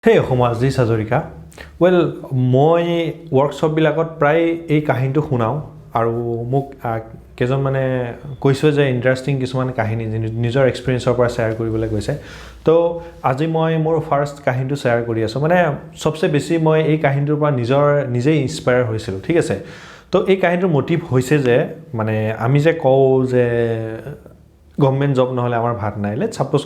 Hey, AxomaZ this hazarika. Well, মই workshop বিলাকত প্ৰায় এই কাহিনীটো শুনাও আৰু মোক কেজন মানে কৈছে যে ইন্টাৰেষ্টিং কিছুমান কাহিনী নিজৰ এক্সপেৰিয়েন্সৰ পৰা শেয়াৰ কৰিবলৈ কৈছে তো আজি মই মোৰ ফাৰ্স্ট কাহিনীটো শেয়াৰ কৰি আছো মানে সবচে বেছি মই এই কাহিনীটোৰ পৰা নিজে ইনস্পায়াৰ হৈছিল ঠিক আছে তো এই কাহিনীটোৰ মোটিভ হৈছে যে মানে আমি যে কও যে গভৰ্নমেন্ট জব নহলে আমাৰ ভাত নাই লেটস সাপোজ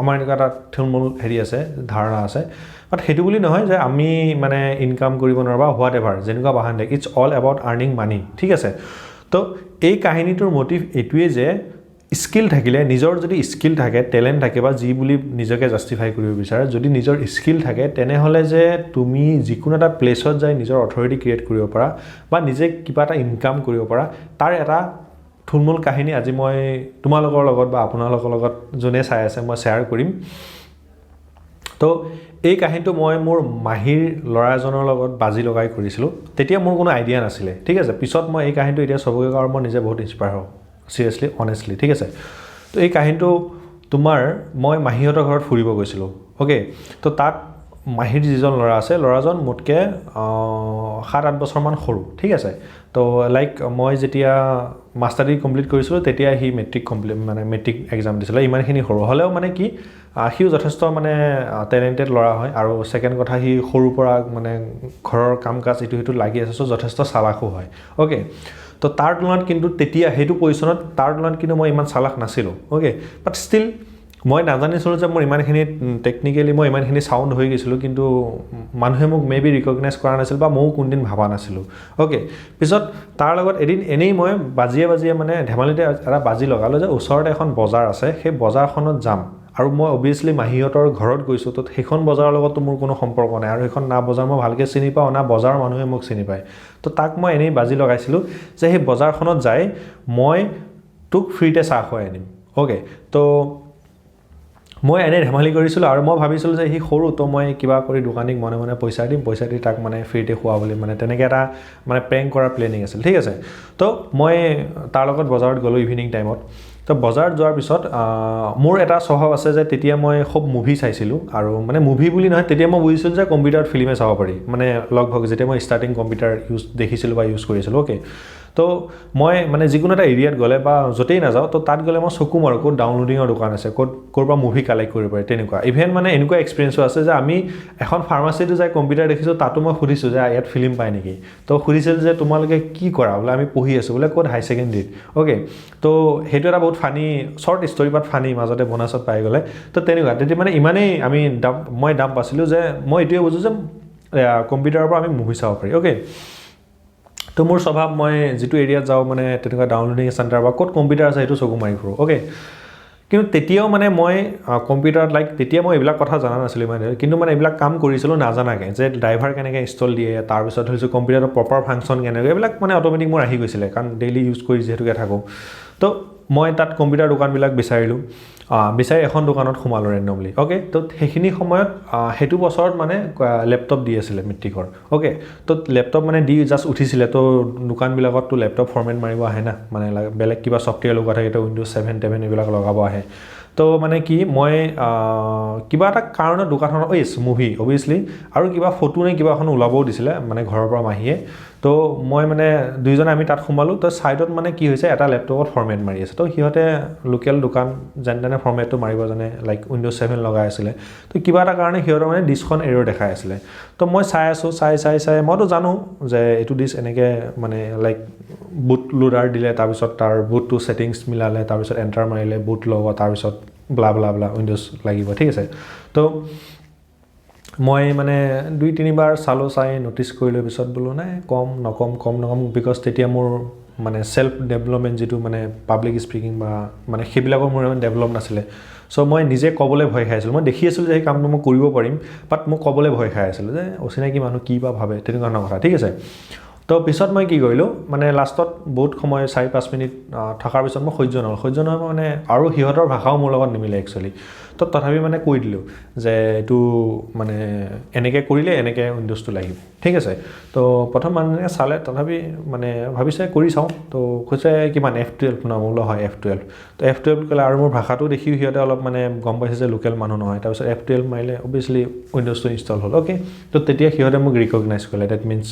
আমাৰ এটা থুলমূল হেৰি আছে ধাৰণা আছে বাট হেতু বুলি নহয় যে আমি মানে ইনকাম কৰিব নোৱাৰবা হোৱাট এভাৰ যেনেকুৱা বাহান দেখ ইটস অল এবাউট আৰ্নিং মানি ঠিক আছে তো এই কাহিনীটোৰ মোটিভ এটুৱে যে স্কিল থাকিলে নিজৰ যদি স্কিল থাকে ট্যালেন্ট থাকে বা জি বুলি নিজকে জাস্টিফাই কৰিব বিচাৰে যদি নিজৰ স্কিল থাকে তেনে হলে যে তুমি যিকোনো এটা প্লেছত যাই নিজৰ অথৰিটি ক্ৰিয়েট কৰিব পাৰা বা নিজে কিবা এটা ইনকাম কৰিব পাৰা তাৰ এটা থুলমূল কাহিনী আজি মই তোমালোকৰ লগত বা আপোনালোকৰ লগত জনে চাই আছে মই শেয়াৰ কৰিম তো এই কাহিনীটো মই মোৰ মাহিৰ লৰাজনৰ লগত বাজি লগাই কৰিছিলো তেতিয়া মোৰ কোনো আইডিয়া নাছিলে ঠিক আছে পিছত মই এই কাহিনীটো এতিয়া সবকে কাৰণ মই নিজে বহুত ইনস্পায়াৰ হওঁ সিৰিয়াসলি অনেষ্টলি ঠিক আছে তো এই কাহিনীটো তোমাৰ মই মাহিহঁতৰ ঘৰত ফুৰিব গৈছিলো ওকে তো তাত মাহিৰ যিজন লৰা আছে লৰাজন মোতকে 7-8 বছৰ মান সৰু ঠিক আছে তো লাইক মই যেতিয়া মাষ্টাৰ ডিগ্ৰী কমপ্লিট কৰিছিলো তেতিয়া হি মেট্ৰিক কমপ্লিট মানে মেট্ৰিক এক্সাম দিছিল ইমানখিনি সৰু হলেও মানে কি হিউ যথেষ্ট মানে টেলেন্টেড লৰা হয় আৰু সেকেন্ড কথা হি সৰু পৰা মানে ঘৰৰ কাম কাজ ইটো লাগি আছে সো যথেষ্ট চালাকো হয় ওকে তো তাৰ তুলনাত কিন্তু তেতিয়া হেতু পজিশনত তাৰ তুলনাত কিন্তু মই ইমান চালাক নাছিলো ওকে বাট ষ্টিল মই নাজানিছিলো যে মোৰ ইমানখিনি টেকনিক্যালি মই ইমানখিনি সাউন্ড হৈ গৈছিল কিন্তু মানুহে মোক মেবি ৰিকগনাইজ কৰা নাছিল বা মই কোনদিন ভাবা নাছিলো ওকে পিছত তাৰ লগত এদিন এনেই মই বাজিয়ে মানে ধেমালিতে এটা বাজি লগালো যে ওচৰতে এখন বজাৰ আছে সেই বজাৰখনত যাম আৰু মই অবিয়াসলি মাহিহঁতৰ ঘৰত গৈছো তো সেইখন বজাৰৰ লগত মোৰ কোনো সম্পৰ্ক নাই আৰু সেইখন না বজাৰ মই ভালকে চিনি পাও না বজাৰৰ মানুহে মোক চিনি পায় তো তাক মই এনেই বাজি লগাইছিলো যে সেই বজাৰখনত যাই মই টুক ফ্ৰীতে চাহ খুৱাই আনিম ওকে তো মই এনে ধেমালি কৰিছিলো আৰু মই ভাবিছিলো যে হি সৰু তো মই কিবা কৰি দোকানিক মনে মনে পইচা দি তাক মানে ফ্ৰীতে খুৱা বুলি মানে তেনেকে এটা মানে প্ৰেংক কৰা প্লেনিং আছিল ঠিক আছে তো মই তাৰ লগত বজাৰত গলো ইভিনিং টাইমত তো বজাৰত যোৱাৰ পিছত মোৰ এটা স্বভাৱ আছে যে তেতিয়া মই খুব মুভি চাইছিলো আৰু মানে মুভি বুলি নহয় তেতিয়া মই বুজিছিলো যে কম্পিউটাৰত ফিল্মে চাব পাৰি মানে লগভগ যেতিয়া মই ষ্টাৰ্টিং কম্পিউটাৰ ইউজ দেখিছিলো বা ইউজ কৰিছিলো ওকে তো মই মানে যিকোনো এটা এৰিয়াত গলে বা যতেই না যাও তো তাত গলে মই চকু মাৰো কোড ডাউনলোডিংৰ দোকান আছে কোড কৰবা মুভি কালেক্ট কৰিব পাৰে তেনেকুৱা ইভেন মানে এনেকুৱা এক্সপেৰিয়েন্স আছে যে আমি এখন ফাৰ্মাসিটো যাই কম্পিউটাৰ দেখিছো তাতো মই খুদিছো যে ইয়াত ফিল্ম পায় নেকি তো খুদিছিল যে তোমালোকে কি কৰা বলে আমি পঢ়ি আছো বলে কোড হাই সেকেন্ডাৰী ওকে তো হেতু এটা বহুত ফানি শৰ্ট ষ্টৰী বাট ফানি মাজতে বোনাছত পাই গলে তো তেনেকুৱা তেতিয়া মানে ইমানেই আমি মই দাম পাছিলো যে মই এটোৱে বুজো যে কম্পিউটাৰৰ পৰা আমি মুভি চাব পাৰি ওকে তো মোৰ স্বভাৱ মই যেটো এৰিয়াত যাও মানে তেনেকুৱা ডাউনলোডিং চেণ্টাৰ বা কোড কম্পিউটাৰ আছে হেতু চকু মাৰি ফুৰো ওকে কিন্তু তেতিয়াও মানে মই কম্পিউটাৰত লাইক তেতিয়া মই এইবিলাক কথা জানা নাছিলো মানে কিন্তু মানে এইবিলাক কাম কৰিছিলো নাজানাকে যে ড্ৰাইভাৰ কেনেকৈ ইনষ্টল দিয়ে তাৰ পিছত হৈছে কম্পিউটাৰৰ প্ৰপাৰ ফাংচন কেনেকৈ এইবিলাক মানে অটোমেটিক মোৰ আহি গৈছিল কাৰণ ডেইলি ইউজ কৰি যেহেতুকে থাকো তো মই তাত কম্পিউটাৰ দোকানবিলাক বিচাৰিলো বিচাৰি এখন দোকানত সোমালো ৰেন্ডমলি ওকে তো সেইখিনি সময়ত হেতু বছৰত মানে ল্যাপটপ দি আছিল মেট্ৰিকৰ ওকে তো ল্যাপটপ মানে দি জাস্ট উঠিছিল তো দোকানবিলাকত তো ল্যাপটপ ফৰমেট মাৰিব আহে না মানে বেলেগ কিবা সফটওয়্যাৰ লগা থাকে তো উইন্ডোজ 7 10 এইবিলাক লগাব আহে তো মানে কি মই কিবা এটা কাৰণত দোকানখনৰ মুভি অবিয়াসলি আৰু কিবা ফটো নে কিবা এখন ওলাবও দিছিলে মানে ঘৰৰ পৰা মাহিয়ে তো মই মানে দুইজন আমি তাত সোমালো তো সাইডত মানে কি হৈছে এটা ল্যাপটপত ফৰমেট মাৰি আছে তো হিহতে লোকেল দোকান জানদানে ফৰমেটটো মাৰিব জানে লাইক উইন্ডোজ 7 লগাই আছিল তো কিবা এটা কাৰণে হিহতৰ মানে ডিসখন এৰৰ দেখাই আছিল তো মই চাই আছো চাই মইতো জানো যে এটো ডিস এনেকে মানে লাইক বুট লোডাৰ দিলে তাৰ পিছত তাৰ বুটটো সেটিংস মিলালে তাৰ পিছত এন্টাৰ মাৰিলে বুট লগাব তাৰ পিছত ব্লা ব্লা ব্লা উইন্ডোজ লাগিব ঠিক আছে তো মই মানে 2-3 বাৰ চালো চাই নোটিস কৰিলে পিছত বলো নাই কম নকম বিকজ তেতিয়া মোৰ মানে সেলফ ডেভেলপমেন্ট যেটো মানে পাবলিক স্পিকিং বা মানে হেবিলাকৰ মোৰ মানে ডেভেলপ নাছিলে সো মই নিজে কবলে ভয় খাইছিল মই দেখি আছিল যে এই কামটো মই কৰিব পাৰিম বাট মই কবলে ভয় খাই আছিল যে অচিনাকি মানুহ কি বা ভাবে তেনেকুৱা কথা ঠিক আছে তো পিছত মই কি কৰিলো মানে লাষ্টত বহুত সময় 4-5 মিনিট থকাৰ পিছত মই সহ্য নহয় মানে আৰু হিহতৰ ভাষাও মোৰ লগত নিমিলে একচুয়ালি তো তথাপি মানে কৈ দিলোঁ যে এইটো মানে এনেকৈ কৰিলে এনেকৈ উইণ্ড'জটো লাগিব ঠিক আছে তো প্ৰথম মানুহে চালে তথাপি মানে ভাবিছে কৰি চাওঁ তো কৈছে কিমান F12 নামলৈ হয় F12 তো F12 ক'লে আৰু মোৰ ভাষাটো দেখি সিহঁতে অলপ মানে গম পাইছে যে লোকেল মানুহ নহয় তাৰপিছত F12 মাৰিলে অবভিয়াছলি উইণ্ড'জটো ইনষ্টল হ'ল অ'কে তো তেতিয়া সিহঁতে মোক ৰিকগনাইজ কৰিলে ডেট মিনছ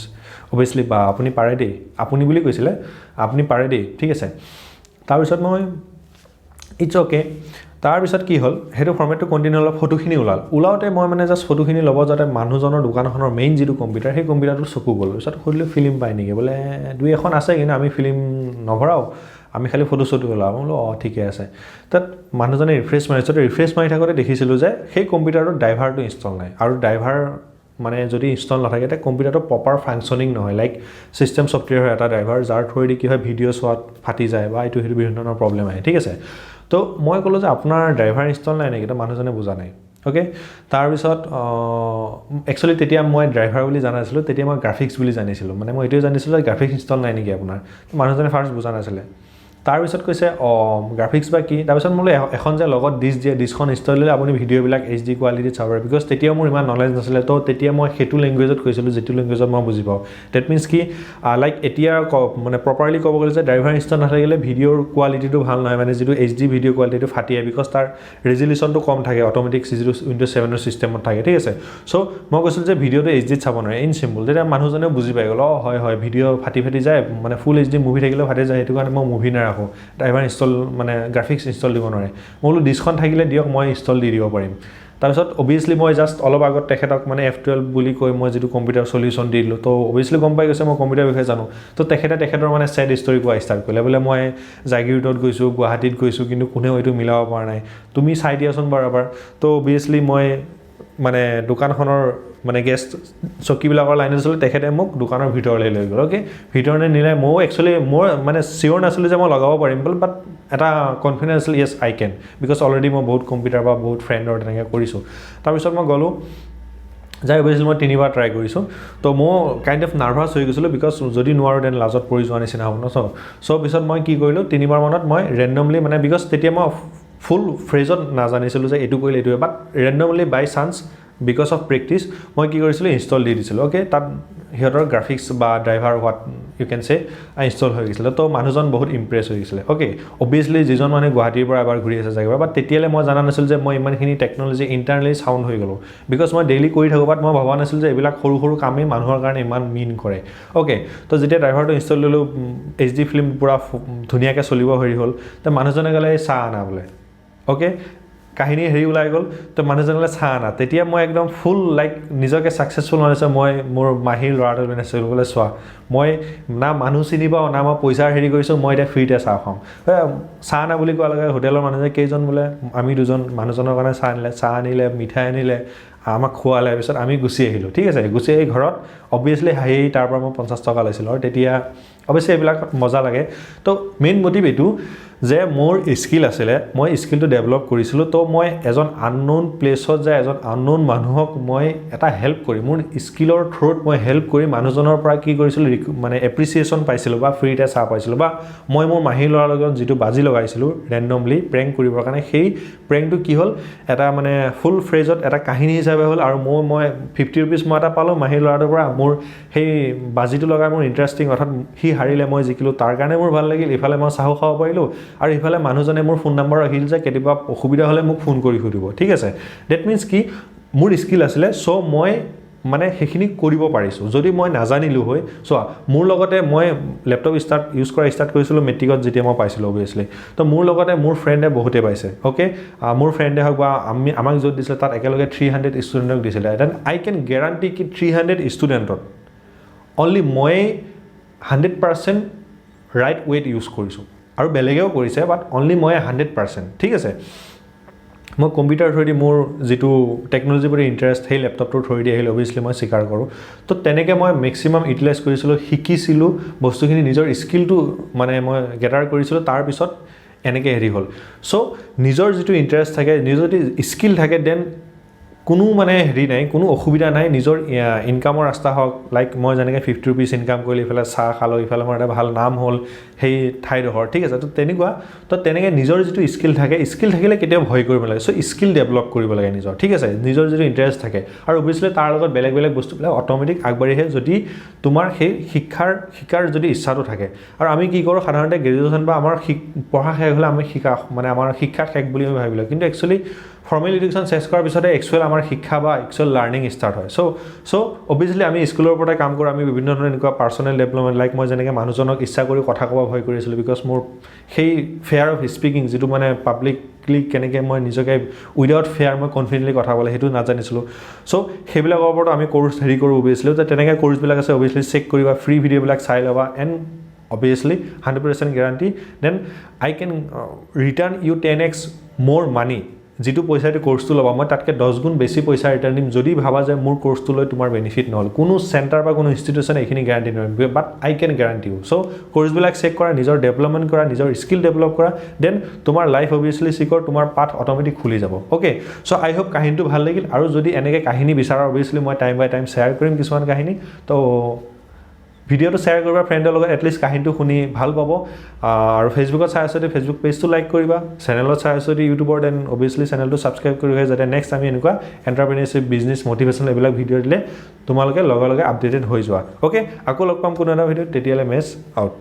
অবভিয়াছলি বা আপুনি পাৰে দেই আপুনি বুলি কৈছিলে আপুনি পাৰে দেই ঠিক আছে তাৰপিছত মই ইটছ অ'কে তাৰপিছত কি হ'ল সেইটো ফৰ্মেটটো কণ্টিনিউ অলপ ফটোখিনি ওলাওঁতে মই মানে জাষ্ট ফটোখিনি ল'ব যাতে মানুহজনৰ দোকানখনৰ মেইন যিটো কম্পিউটাৰ সেই কম্পিউটাৰটো চকু গ'ল পিছত সুধিলোঁ ফিল্ম পায় নেকি বোলে দুই এখন আছে কিন্তু আমি ফিল্ম নভৰাও আমি খালি ফটো চটো ওলাওঁ বোলো অঁ ঠিকে আছে তাত মানুহজনে ৰিফ্ৰেছ মাৰি থাকোঁতে দেখিছিলোঁ যে সেই কম্পিউটাৰটোৰ ড্ৰাইভাৰটো ইনষ্টল নাই আৰু ড্ৰাইভাৰ মানে যদি ইনষ্টল নাথাকে তে কম্পিউটাৰটো প্ৰপাৰ ফাংচনিং নহয় লাইক চিষ্টেম ছফ্টৱেৰ হয় এটা ড্ৰাইভাৰ যাৰ থ্ৰুৱেদি কি হয় ভিডিঅ' চোৱাত ফাটি যায় বা এইটো সেইটো বিভিন্ন ধৰণৰ প্ৰব্লেম আহে ঠিক আছে তো মই ক'লোঁ যে আপোনাৰ ড্ৰাইভাৰ ইনষ্টল নাই নেকি তো মানুহজনে বুজা নাই অ'কে তাৰপিছত একচুৱেলি তেতিয়া মই ড্ৰাইভাৰ বুলি জানা নাছিলোঁ তেতিয়া মই গ্ৰাফিক্স বুলি জানিছিলোঁ মানে মই এইটোৱে জানিছিলোঁ যে গ্ৰাফিক্স ইনষ্টল নাই নেকি আপোনাৰ মানুহজনে ফাৰ্ষ্ট বুজা নাছিলে তাৰপিছত কৈছে গ্ৰাফিক্স বা কি তাৰপিছত মোলৈ এখন যে লগত ডিছ দিয়ে ডিছখন ইনষ্টল দিলে আপুনি ভিডিঅ'বিলাক HD কোৱালিটিত চাব পাৰে বিকজ তেতিয়াও মোৰ ইমান নলেজ নাছিলে তো তেতিয়া মই সেইটো লেংগুৱেজত কৈছিলোঁ যিটো লেংগুৱেজত মই বুজি পাওঁ ডেট মিনছ কি লাইক এতিয়া মানে প্ৰপাৰলি ক'ব গ'লে যে ড্ৰাইভাৰ ইনষ্টল নাথাকিলে ভিডিঅ'ৰ কোৱালিটিটো ভাল নহয় মানে যিটো HD ভিডিঅ' কোৱালিটিটো ফাটি যায় বিকজ তাৰ ৰেজলিউশ্যনটো কম থাকে অট'মেটিক যিটো উইণ্ড'জ 7ৰ চিষ্টেমত থাকে ঠিক আছে চ' মই কৈছিলোঁ যে ভিডিঅ'টো HDত চাব নোৱাৰে ইন চিম্পল তেতিয়া মানুহজনেও বুজি পাই গ'ল হয় ভিডিঅ' ফাটি যায় মানে ফুল HD মুভি থাকিলেও ফাটি যায় সেইটো কাৰণে মই মুভি নাৰাখোঁ ড্ৰাইভাৰ ইনষ্টল মানে গ্ৰাফিক্স ইনষ্টল দিব নোৱাৰে মই বোলো ডিছখন থাকিলে দিয়ক মই ইনষ্টল দি দিব পাৰিম তাৰপিছত অবভিয়াছলি মই জাষ্ট অলপ আগত তেখেতক মানে F12 বুলি কৈ মই যিটো কম্পিউটাৰ চলিউশ্যন দি দিলোঁ তো অবভিয়াছলি গম পাই গৈছে মই কম্পিউটাৰ বিষয়ে জানো তো তেখেতৰ মানে ছেড ষ্টৰি কোৱা ষ্টাৰ্ট কৰিলে বোলে মই জাগিৰোডত গৈছোঁ গুৱাহাটীত গৈছোঁ কিন্তু কোনেও এইটো মিলাব পৰা নাই তুমি চাই দিয়াচোন বাৰু এবাৰ তো অবভিয়াছলি মই মানে দোকানখনৰ মানে গেষ্ট চকীবিলাকৰ লাইনত আছিলে তেখেতে মোক দোকানৰ ভিতৰলৈ লৈ গ'ল অ'কে ভিতৰলৈ নিলে ময়ো একচুৱেলি মোৰ মানে চিয়'ৰ নাছিলোঁ যে মই লগাব পাৰিম বাট এটা কনফিডেঞ্চ আছিল য়েছ আই কেন বিকজ অলৰেডি মই বহুত কম্পিউটাৰ বা বহুত ফ্ৰেণ্ডৰ তেনেকৈ কৰিছোঁ তাৰপিছত মই গ'লোঁ যাই অবভিয়াছলি মই 3বাৰ ট্ৰাই কৰিছোঁ তো মই কাইণ্ড অফ নাৰ্ভাছ হৈ গৈছিলোঁ বিকজ যদি নোৱাৰোঁ দেন লাজত পৰি যোৱা নিচিনা হ'ব ন চ' পিছত মই কি কৰিলোঁ 3বাৰ মানত মই ৰেণ্ডমলি মানে বিকজ তেতিয়া মই ফুল ফ্ৰেজত নাজানিছিলোঁ যে এইটো কৰিলে এইটোৱে but randomly by chance because of practice মই কি কৰিছিলোঁ ইনষ্টল দি দিছিলোঁ অ'কে তাত সিহঁতৰ গ্ৰাফিক্স বা ড্ৰাইভাৰ হোৱাট ইউ কেন চে ইনষ্টল হৈ গৈছিলে তো মানুহজন বহুত ইম্প্ৰেছ হৈ গৈছিলে অ'কে অবভিয়াছলি যিজন মানুহে গুৱাহাটীৰ পৰা এবাৰ ঘূৰি আছে জেগাৰ বাট তেতিয়ালৈ মই জানা নাছিলোঁ যে মই ইমানখিনি টেকন'লজি ইণ্টাৰনেলি চাউণ্ড হৈ গ'লোঁ বিকজ মই ডেইলি কৰি থাকোঁ বাট মই ভবা নাছিলোঁ যে এইবিলাক সৰু সৰু কামেই মানুহৰ কাৰণে ইমান মিন কৰে অ'কে তো যেতিয়া ড্ৰাইভাৰটো ইনষ্টল ল'লোঁ HD ফিল্ম পূৰা ধুনীয়াকৈ চলিব হেৰি হ'ল তো মানুহজনে ক'লে চাহ আনা বোলে অ'কে কাহিনী হেৰি ওলাই গ'ল তো মানুহজনলৈ চাহ আনা তেতিয়া মই একদম ফুল লাইক নিজকে ছাকচেছফুল মানিছোঁ মই মোৰ মাহীৰ ল'ৰাটো বেনাইছিলোঁ বোলে চোৱা মই না মানুহ চিনি পাওঁ না মই পইচাৰ হেৰি কৰিছোঁ মই এতিয়া ফ্ৰীতে চাহ খাম চাহ আনা বুলি কোৱাৰ লগে হোটেলৰ মানুহে কেইজন বোলে আমি দুজন মানুহজনৰ কাৰণে চাহ আনিলে মিঠাই আনিলে আমাক খোৱালে পিছত আমি গুচি আহিলোঁ ঠিক আছে গুচি আহি ঘৰত অবভিয়াছলি হাঁহি তাৰ পৰা মই 50 টকা লৈছিলোঁ আৰু তেতিয়া অৱশ্যে এইবিলাক মজা লাগে তো মেইন মটিভ এইটো যে মোৰ স্কিল আছিলে মই স্কিলটো ডেভেলপ কৰিছিলোঁ তো মই এজন আননোন প্লেছত যায় এজন আননোন মানুহক মই এটা হেল্প কৰি মোৰ স্কিলৰ থ্ৰুত মই হেল্প কৰি মানুহজনৰ পৰা কি কৰিছিলোঁ মানে এপ্ৰিচিয়েশ্যন পাইছিলোঁ বা ফ্ৰীতে চাহ পাইছিলোঁ বা মই মোৰ মাহীৰ ল'ৰাৰ লগত যিটো বাজি লগাইছিলোঁ ৰেণ্ডমলি প্ৰেংক কৰিবৰ কাৰণে সেই প্ৰেংকটো কি হ'ল এটা মানে ফুল ফ্ৰেজত এটা কাহিনী হিচাপে হ'ল আৰু মই 50 ৰুপিজ মই এটা পালোঁ মাহীৰ ল'ৰাটোৰ পৰা মোৰ সেই বাজিটো লগাই মোৰ ইণ্টাৰেষ্টিং অৰ্থাৎ সি হাৰিলে মই জিকিলোঁ তাৰ কাৰণে মোৰ ভাল লাগিল ইফালে মই চাহো খাব পাৰিলোঁ আৰু ইফালে মানুহজনে মোৰ ফোন নম্বৰ ৰাখিল যে কেতিয়াবা অসুবিধা হ'লে মোক ফোন কৰি সুধিব ঠিক আছে ডেট মিনছ কি মোৰ স্কিল আছিলে চ' মই মানে সেইখিনি কৰিব পাৰিছোঁ যদি মই নাজানিলোঁ হয় চোৱা মোৰ লগতে মই লেপটপ ইউজ কৰা ষ্টাৰ্ট কৰিছিলোঁ মেট্ৰিকত যেতিয়া মই পাইছিলোঁ অবভিয়াছলি তো মোৰ লগতে মোৰ ফ্ৰেণ্ডে বহুতে পাইছে অ'কে মোৰ ফ্ৰেণ্ডে হওক বা আমাক য'ত দিছিলে তাত একেলগে 300 ষ্টুডেণ্টক দিছিলে দেন আই কেন গেৰাণ্টি কি 300 ষ্টুডেণ্টত অনলি মই 100% ৰাইট ৱেত ইউজ কৰিছোঁ আৰু বেলেগেও কৰিছে বাট অনলি মই 100% ঠিক আছে মই কম্পিউটাৰ থ্ৰুদি মোৰ যিটো টেকন'লজিৰ প্ৰতি ইণ্টাৰেষ্ট সেই লেপটপটোৰ থ্ৰুদি আহিল অবভিয়াছলি মই স্বীকাৰ কৰোঁ তো তেনেকৈ মই মেক্সিমাম ইউটিলাইজ কৰিছিলোঁ শিকিছিলোঁ বস্তুখিনি নিজৰ স্কিলটো মানে মই গেটাৰ কৰিছিলোঁ তাৰপিছত এনেকৈ হেৰি হ'ল চ' নিজৰ যিটো ইণ্টাৰেষ্ট থাকে নিজৰ যদি স্কিল থাকে দেন কোনো মানে হেৰি নাই কোনো অসুবিধা নাই নিজৰ ইনকামৰ ৰাস্তা হওক লাইক মই যেনেকৈ 50 ৰুপিজ ইনকাম কৰিলোঁ ইফালে চাহ খালোঁ ইফালে মোৰ এটা ভাল নাম হ'ল সেই ঠাইডোখৰ ঠিক আছে তো তেনেকুৱা তো তেনেকৈ নিজৰ যিটো স্কিল থাকিলে কেতিয়াও ভয় কৰিব নালাগে চ' স্কিল ডেভেলপ কৰিব লাগে নিজৰ ঠিক আছে নিজৰ যিটো ইণ্টাৰেষ্ট থাকে আৰু অভিয়াছলি তাৰ লগত বেলেগ বস্তুবিলাক অট'মেটিক আগবাঢ়িহে যদি তোমাৰ সেই শিকাৰ যদি ইচ্ছাটো থাকে আৰু আমি কি কৰোঁ সাধাৰণতে গ্ৰেজুৱেশ্যন বা আমাৰ পঢ়া শেষ হ'লে আমি মানে আমাৰ শিক্ষা শেষ বুলি আমি ভাবিলোঁ কিন্তু একচুৱেলি ফৰ্মেল এডুকেশ্যন চেছ কৰাৰ পিছতে একচুৱেল আমাৰ শিক্ষা বা একচুৱেল লাৰ্ণিং ষ্টাৰ্ট হয় চ' অভিয়াছলি আমি স্কুলৰ ওপৰতে কাম কৰোঁ আমি বিভিন্ন ধৰণৰ এনেকুৱা পাৰ্চনেল ডেভেলপমেণ্ট লাইক মই যেনেকৈ মানুহজনক ইচ্ছা কৰি কথা ক'ব ভয় কৰিছিলোঁ বিকজ মোৰ সেই ফেয়াৰ অফ স্পিকিং যিটো মানে পাব্লিকলি কেনেকৈ মই নিজকে উইদাউট ফেয়াৰ মই কনফিডেণ্টলি কথা ক'লে সেইটো নাজানিছিলোঁ চ' সেইবিলাকৰ ওপৰত আমি কোৰ্চ হেৰি কৰোঁ অভিয়াছলি যে তেনেকৈ কোৰ্চবিলাক আছে অভিয়াছলি চেক কৰিবা ফ্ৰী ভিডিঅ'বিলাক চাই ল'বা and obviously 100% guarantee then I can return you 10x more money যিটো পইচাটো কোৰ্সটো ল'বা মই তাতকে 10 গুণ বেছি পইচা ৰিটাৰ্ণ দিম যদি ভাবা যে মোৰ কোৰ্সটো লৈ তোমাৰ বেনিফিট নহল কোনো চেণ্টাৰ বা কোনো ইনষ্টিটিউচন এইখিনি গ্যাৰান্টি নকৰে but I can guarantee you so কোৰ্সবিলাক চেক কৰা নিজৰ ডেভেলপমেন্ট কৰা নিজৰ স্কিল ডেভেলপ কৰা দেন তোমাৰ লাইফ অবভিয়াছলি সিকিউৰ তোমাৰ পাথ অটোমেটিক খুলি যাব ওকে সো আই হোপ কাহিনীটো ভাল লাগিল আৰু যদি এনেকৈ কাহিনী বিচাৰা অবভিয়াছলি মই টাইম বাই টাইম শেয়াৰ কৰিম কিছুমান কাহিনী তো ভিডিঅ'টো শ্বেয়াৰ কৰিবা ফ্ৰেণ্ডৰ লগত এটলিষ্ট কাহিনীটো শুনি ভাল পাব আৰু ফেচবুকত চাই আছো ফেচবুক পেজটো লাইক কৰিবা চেনেলত চাই আছো ইউটিউবৰ দেন অবভিয়াছলি চেনেলটো ছাবস্ক্ৰাইব কৰি যাতে নেক্সট আমি এনেকুৱা এণ্টাৰপ্ৰেনিয়ৰশ্বিপ বিজনেছ মটিভেশ্যন এইবিলাক ভিডিঅ' দিলে তোমালোকে লগে লগে আপডেটেড হৈ যোৱা ওকে আকৌ লগ পাম কোনো এটা ভিডিঅ'ত তেতিয়ালৈ মেছ আউট